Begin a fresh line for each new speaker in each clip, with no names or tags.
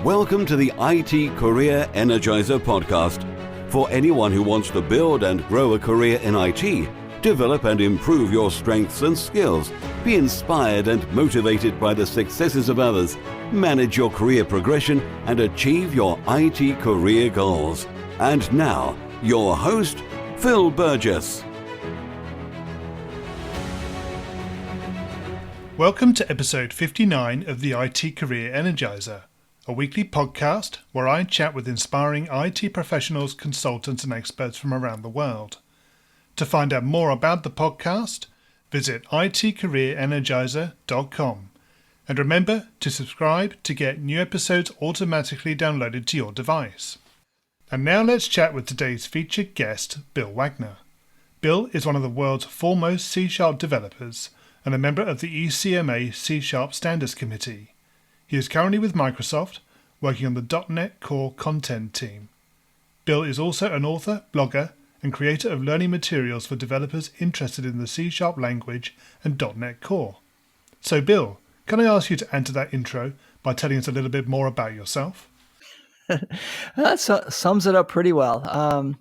Welcome to the IT Career Energizer podcast. For anyone who wants to build and grow a career in IT, develop and improve your strengths and skills, be inspired and motivated by the successes of others, manage your career progression, and achieve your IT career goals. And now, your host, Phil Burgess.
Welcome to episode 59 of the IT Career Energizer, a weekly podcast where I chat with inspiring IT professionals, consultants and experts from around the world. To find out more about the podcast, visit itcareerenergizer.com. And remember to subscribe to get new episodes automatically downloaded to your device. And now let's chat with today's featured guest, Bill Wagner. Bill is one of the world's foremost C# developers and a member of the ECMA C Standards Committee. He is currently with Microsoft, working on the .NET Core content team. Bill is also an author, blogger, and creator of learning materials for developers interested in the C# language and .NET Core. So Bill, can I ask you to enter that intro by telling us a little bit more about yourself?
That sums it up pretty well.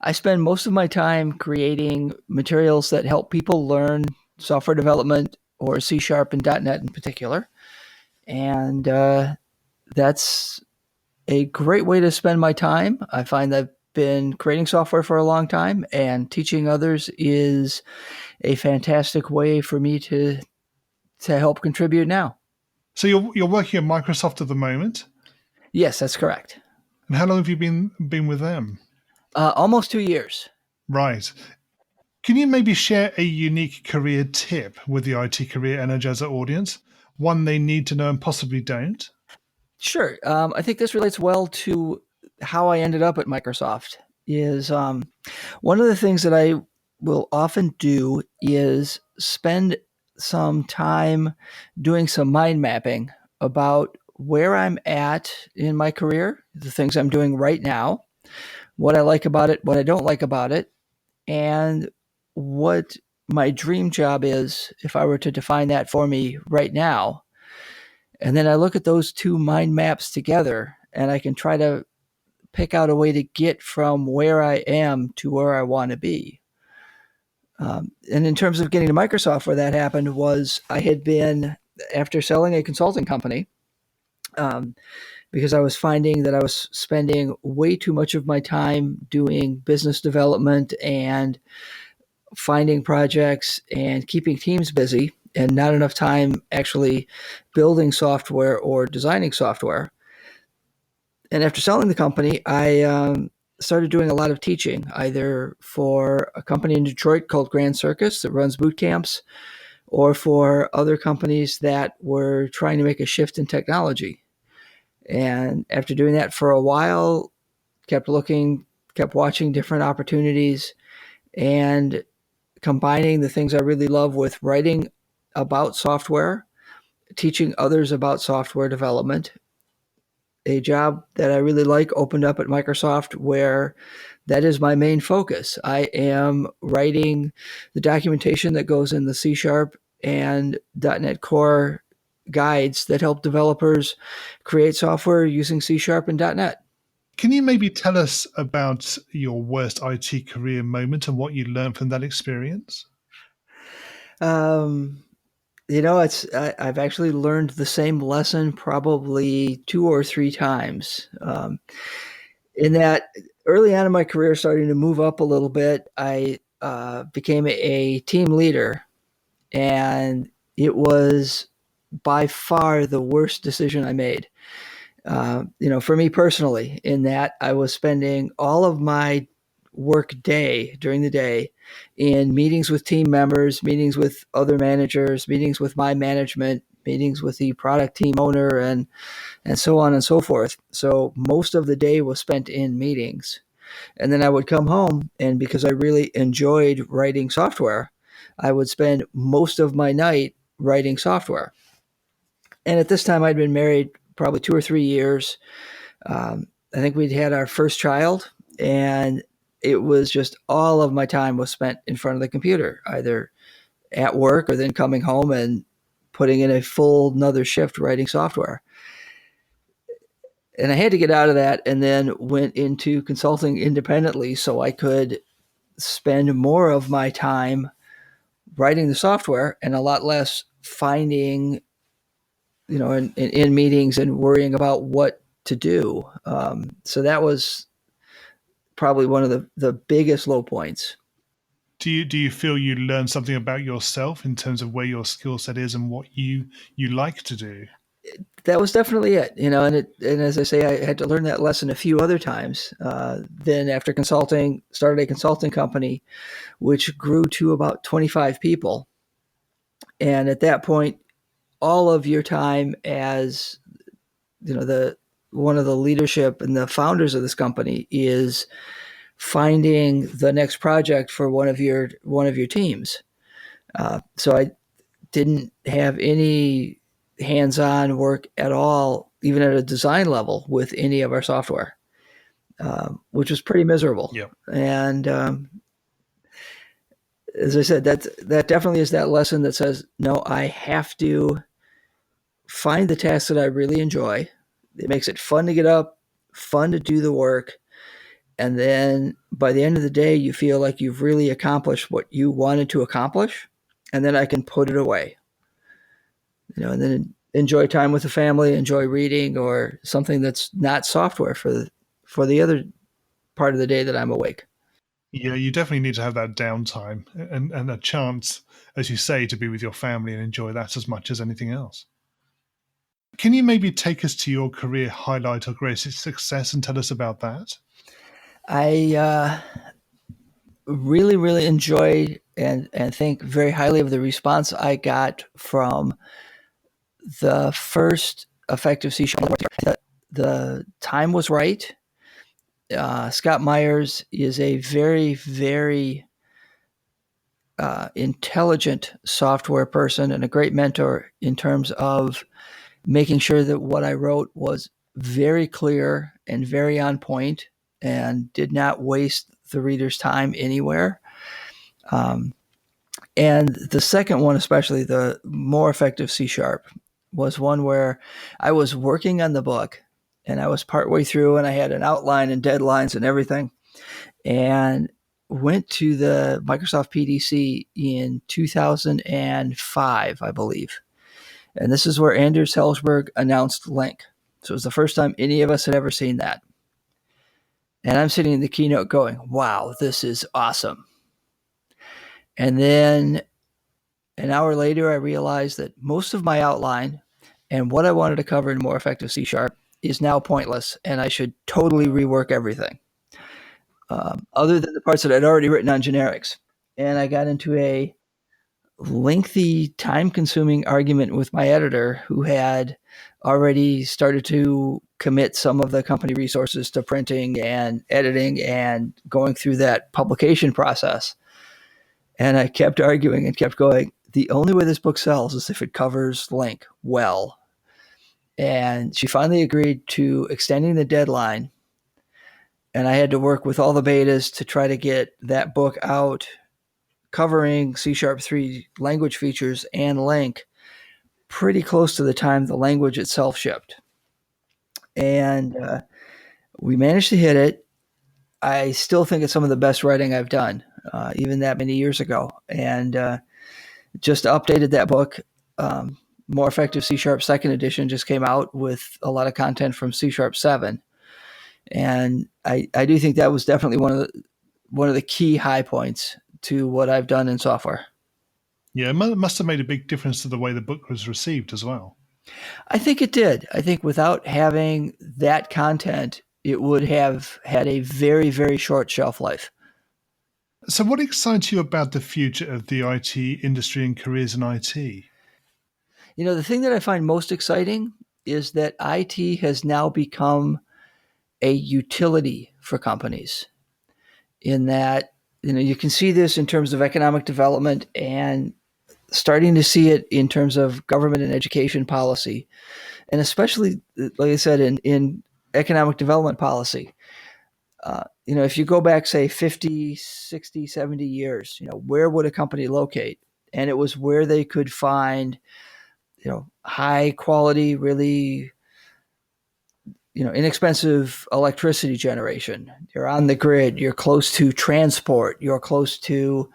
I spend most of my time creating materials that help people learn software development or C# and .NET in particular. And that's a great way to spend my time. I find that I've been creating software for a long time, and teaching others is a fantastic way for me to help contribute now.
So you're working at Microsoft at the moment?
Yes, that's correct.
And how long have you been with them?
Almost 2 years.
Right. Can you maybe share a unique career tip with the IT Career Energizer audience? One they need to know and possibly don't?
Sure. I think this relates well to how I ended up at Microsoft. Is one of the things that I will often do is spend some time doing some mind mapping about where I'm at in my career, the things I'm doing right now, what I like about it, what I don't like about it, and what my dream job is if I were to define that for me right now. And then I look at those two mind maps together, and I can try to pick out a way to get from where I am to where I want to be. And in terms of getting to Microsoft, where that happened was I had been, after selling a consulting company, because I was finding that I was spending way too much of my time doing business development and finding projects and keeping teams busy, and not enough time actually building software or designing software. And after selling the company, I started doing a lot of teaching, either for a company in Detroit called Grand Circus that runs boot camps, or for other companies that were trying to make a shift in technology. And after doing that for a while, kept watching different opportunities, and combining the things I really love with writing about software, teaching others about software development. A job that I really like opened up at Microsoft, where that is my main focus. I am writing the documentation that goes in the C# and .NET Core guides that help developers create software using C# and .NET.
Can you maybe tell us about your worst IT career moment and what you learned from that experience?
I've actually learned the same lesson probably 2 or 3 times. In that early on in my career, starting to move up a little bit, I became a team leader, and it was by far the worst decision I made. For me personally, in that I was spending all of my work day during the day in meetings with team members, meetings with other managers, meetings with my management, meetings with the product team owner, and so on and so forth. So most of the day was spent in meetings. And then I would come home, and because I really enjoyed writing software, I would spend most of my night writing software. And at this time, I'd been married probably 2 or 3 years. I think we'd had our first child, and it was just all of my time was spent in front of the computer, either at work or then coming home and putting in a full another shift writing software. And I had to get out of that and then went into consulting independently so I could spend more of my time writing the software and a lot less finding, in meetings and worrying about what to do. So that was probably one of the biggest low points.
Do you feel you learn something about yourself in terms of where your skill set is and what you like to do?
That was definitely it, and as I say, I had to learn that lesson a few other times. Then after consulting, started a consulting company, which grew to about 25 people. And at that point, all of your time as, the one of the leadership and the founders of this company is finding the next project for one of your teams. So I didn't have any hands-on work at all, even at a design level, with any of our software, which was pretty miserable.
Yeah.
And as I said, that definitely is that lesson that says, no, I have to find the tasks that I really enjoy. It makes it fun to get up, fun to do the work. And then by the end of the day, you feel like you've really accomplished what you wanted to accomplish. And then I can put it away, and then enjoy time with the family, enjoy reading or something that's not software for the other part of the day that I'm awake.
Yeah, you definitely need to have that downtime and a chance, as you say, to be with your family and enjoy that as much as anything else. Can you maybe take us to your career highlight or greatest success and tell us about that?
I really, really enjoyed and think very highly of the response I got from the first effective C#. The time was right. Scott Myers is a very, very intelligent software person and a great mentor in terms of making sure that what I wrote was very clear and very on point and did not waste the reader's time anywhere. And the second one, especially the more effective C#, was one where I was working on the book and I was partway through and I had an outline and deadlines and everything, and went to the Microsoft PDC in 2005, I believe. And this is where Anders Helsberg announced Link. So it was the first time any of us had ever seen that. And I'm sitting in the keynote going, wow, this is awesome. And then an hour later, I realized that most of my outline and what I wanted to cover in more effective C# is now pointless, and I should totally rework everything, other than the parts that I'd already written on generics. And I got into a lengthy, time-consuming argument with my editor, who had already started to commit some of the company resources to printing and editing and going through that publication process. And I kept arguing and kept going. The only way this book sells is if it covers Link well. And she finally agreed to extending the deadline. And I had to work with all the betas to try to get that book out, covering C#3 language features and Link pretty close to the time the language itself shipped. And we managed to hit it. I still think it's some of the best writing I've done, even that many years ago. And just updated that book. More Effective C# second edition just came out with a lot of content from C# 7. And I do think that was definitely one of the key high points to what I've done in software.
Yeah, it must have made a big difference to the way the book was received as well.
I think it did. I think without having that content, it would have had a very, very short shelf life.
So what excites you about the future of the IT industry and careers in IT?
The thing that I find most exciting is that IT has now become a utility for companies, in that, you can see this in terms of economic development and starting to see it in terms of government and education policy. And especially, like I said, in economic development policy, if you go back, say, 50, 60, 70 years, where would a company locate? And it was where they could find, high quality, really inexpensive electricity generation. You're on the grid. You're close to transport. You're close to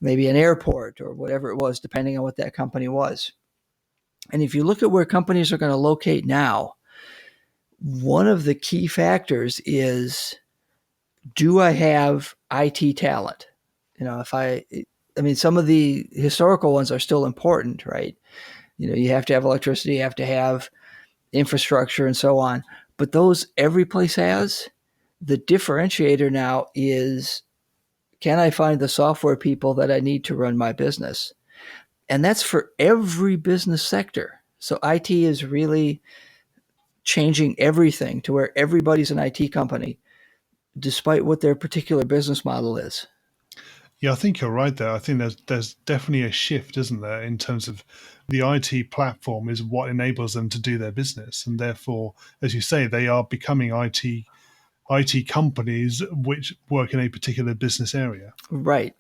maybe an airport or whatever it was, depending on what that company was. And if you look at where companies are going to locate now, one of the key factors is, do I have IT talent? Some of the historical ones are still important, right? You have to have electricity, you have to have infrastructure and so on. But those every place has. The differentiator now is, can I find the software people that I need to run my business? And that's for every business sector. So IT is really changing everything to where everybody's an IT company, despite what their particular business model is.
Yeah, I think you're right there. I think there's definitely a shift, isn't there, in terms of the IT platform is what enables them to do their business. And therefore, as you say, they are becoming IT companies which work in a particular business area.
Right.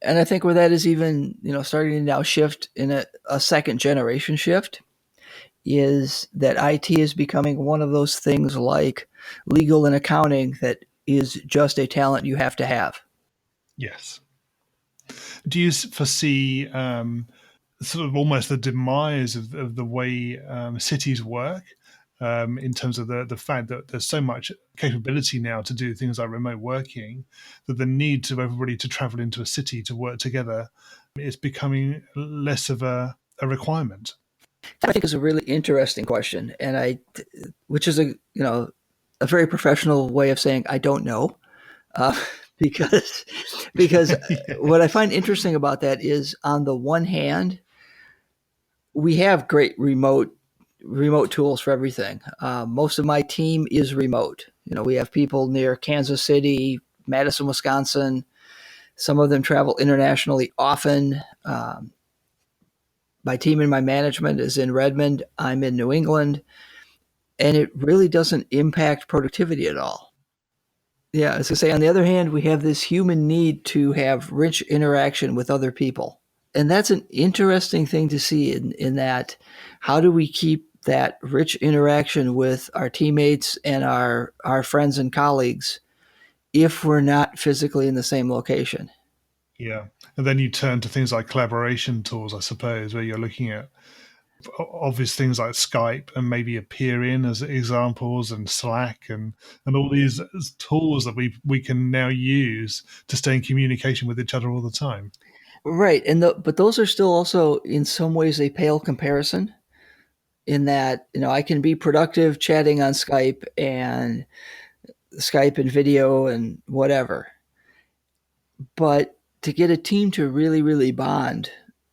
And I think where that is even, starting to now shift in a second generation shift is that IT is becoming one of those things like legal and accounting that is just a talent you have to have.
Yes. Do you foresee sort of almost the demise of the way cities work in terms of the fact that there's so much capability now to do things like remote working, that the need to everybody to travel into a city to work together is becoming less of a requirement?
I think is a really interesting question, and which is a very professional way of saying I don't know, uh, because because what I find interesting about that is, on the one hand, we have great remote tools for everything. Most of my team is remote. We have people near Kansas City, Madison, Wisconsin. Some of them travel internationally often. My team and my management is in Redmond. I'm in New England. And it really doesn't impact productivity at all. Yeah, as I say, on the other hand, we have this human need to have rich interaction with other people. And that's an interesting thing to see in that, how do we keep that rich interaction with our teammates and our friends and colleagues if we're not physically in the same location?
Yeah. And then you turn to things like collaboration tools, I suppose, where you're looking at obvious things like Skype and maybe Appear In as examples, and Slack and all these tools that we can now use to stay in communication with each other all the time.
Right. But those are still also in some ways a pale comparison, in that, I can be productive chatting on Skype and video and whatever. But to get a team to really, really bond,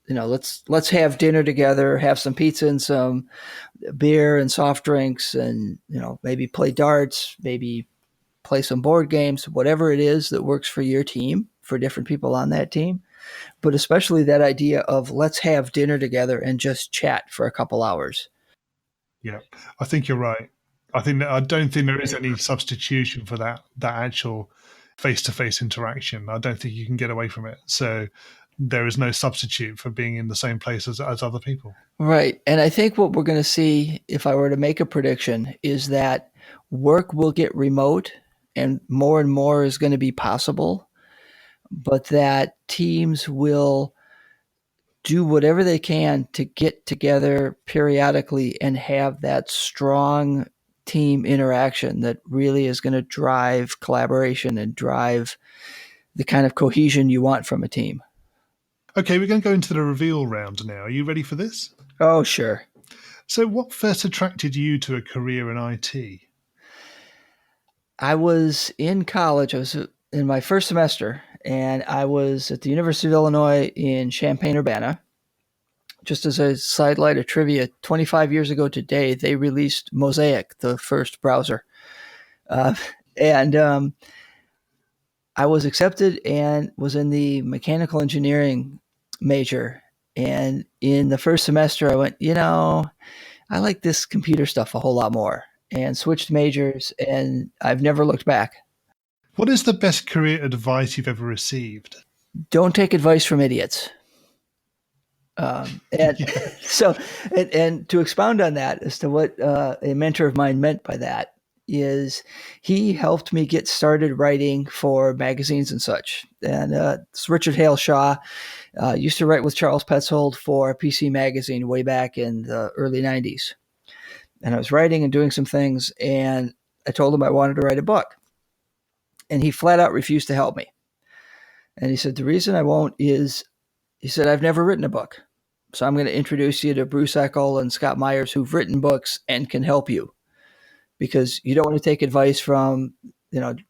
let's have dinner together, have some pizza and some beer and soft drinks, and maybe play darts, maybe play some board games, whatever it is that works for your team, for different people on that team. But especially that idea of, let's have dinner together and just chat for a couple hours.
Yeah, I think you're right. I don't think there is any substitution for that actual face-to-face interaction. I don't think you can get away from it. So there is no substitute for being in the same place as other people.
Right. And I think what we're going to see, if I were to make a prediction, is that work will get remote and more is going to be possible, but that teams will do whatever they can to get together periodically and have that strong team interaction that really is going to drive collaboration and drive the kind of cohesion you want from a team.
Okay, we're going to go into the reveal round now. Are you ready for this?
Oh, sure.
So what first attracted you to a career in IT?
I was in college. I was in my first semester, and I was at the University of Illinois in Champaign-Urbana. Just as a sidelight of trivia, 25 years ago today, they released Mosaic, the first browser. And I was accepted and was in the mechanical engineering major. And in the first semester, I went, I like this computer stuff a whole lot more, and switched majors, and I've never looked back.
What is the best career advice you've ever received?
Don't take advice from idiots. And so, and to expound on that as to what a mentor of mine meant by that is he helped me get started writing for magazines and such. And it's Richard Hale Shaw used to write with Charles Petzold for PC Magazine way back in the early 90s. And I was writing and doing some things, and I told him I wanted to write a book. And he flat out refused to help me. And he said, the reason I won't is, he said, I've never written a book. So I'm going to introduce you to Bruce Eckel and Scott Myers, who've written books and can help you. Because you don't want to take advice from,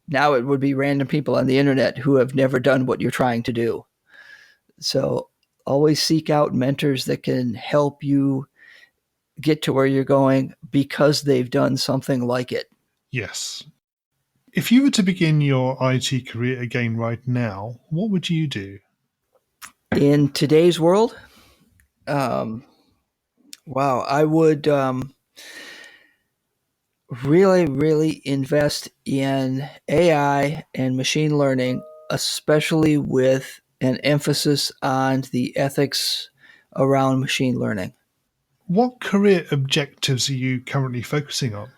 now it would be random people on the internet who have never done what you're trying to do. So always seek out mentors that can help you get to where you're going because they've done something like it.
Yes. If you were to begin your IT career again right now, what would you do?
In today's world, I would really, really invest in AI and machine learning, especially with an emphasis on the ethics around machine learning.
What career objectives are you currently focusing on?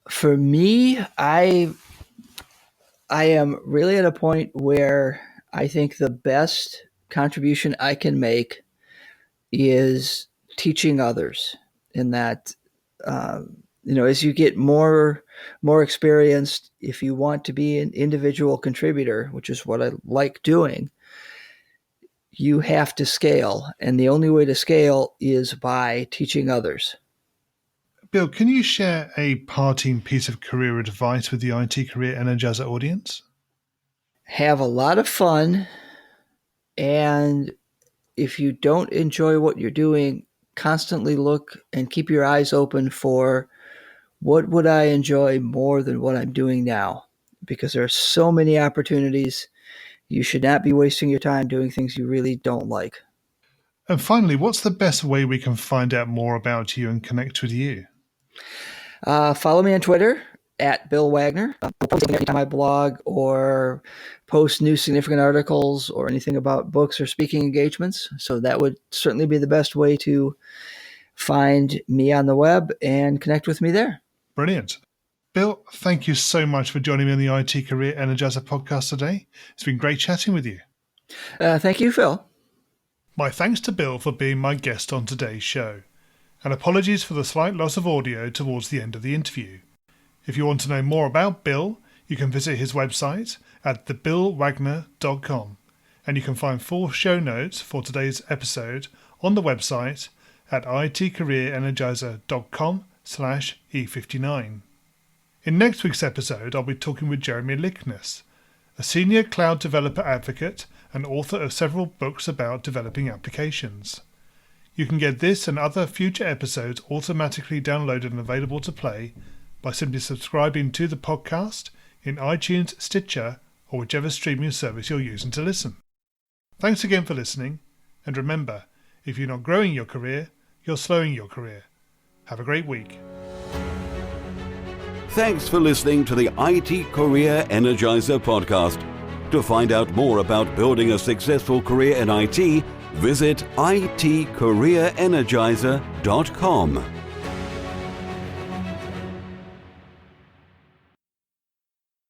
For me, I am really at a point where I think the best contribution I can make is teaching others. In that, as you get more experienced, if you want to be an individual contributor, which is what I like doing, you have to scale. And the only way to scale is by teaching others.
Bill, can you share a parting piece of career advice with the IT Career Energizer audience?
Have a lot of fun. And if you don't enjoy what you're doing, constantly look and keep your eyes open for what would I enjoy more than what I'm doing now? Because there are so many opportunities. You should not be wasting your time doing things you really don't like.
And finally, what's the best way we can find out more about you and connect with you?
Follow me on Twitter at Bill Wagner. I'll post anytime I blog or post new significant articles or anything about books or speaking engagements. So that would certainly be the best way to find me on the web and connect with me there.
Brilliant. Bill, thank you so much for joining me on the IT Career Energizer podcast today. It's been great chatting with you.
Thank you, Phil.
My thanks to Bill for being my guest on today's show. And apologies for the slight loss of audio towards the end of the interview. If you want to know more about Bill, you can visit his website at thebillwagner.com. And you can find full show notes for today's episode on the website at itcareerenergizer.com/E59. In next week's episode, I'll be talking with Jeremy Lickness, a senior cloud developer advocate and author of several books about developing applications. You can get this and other future episodes automatically downloaded and available to play by simply subscribing to the podcast in iTunes, Stitcher, or whichever streaming service you're using to listen. Thanks again for listening, and remember, if you're not growing your career, you're slowing your career. Have a great week.
Thanks for listening to the IT Career Energizer podcast. To find out more about building a successful career in IT, visit itcareerenergizer.com.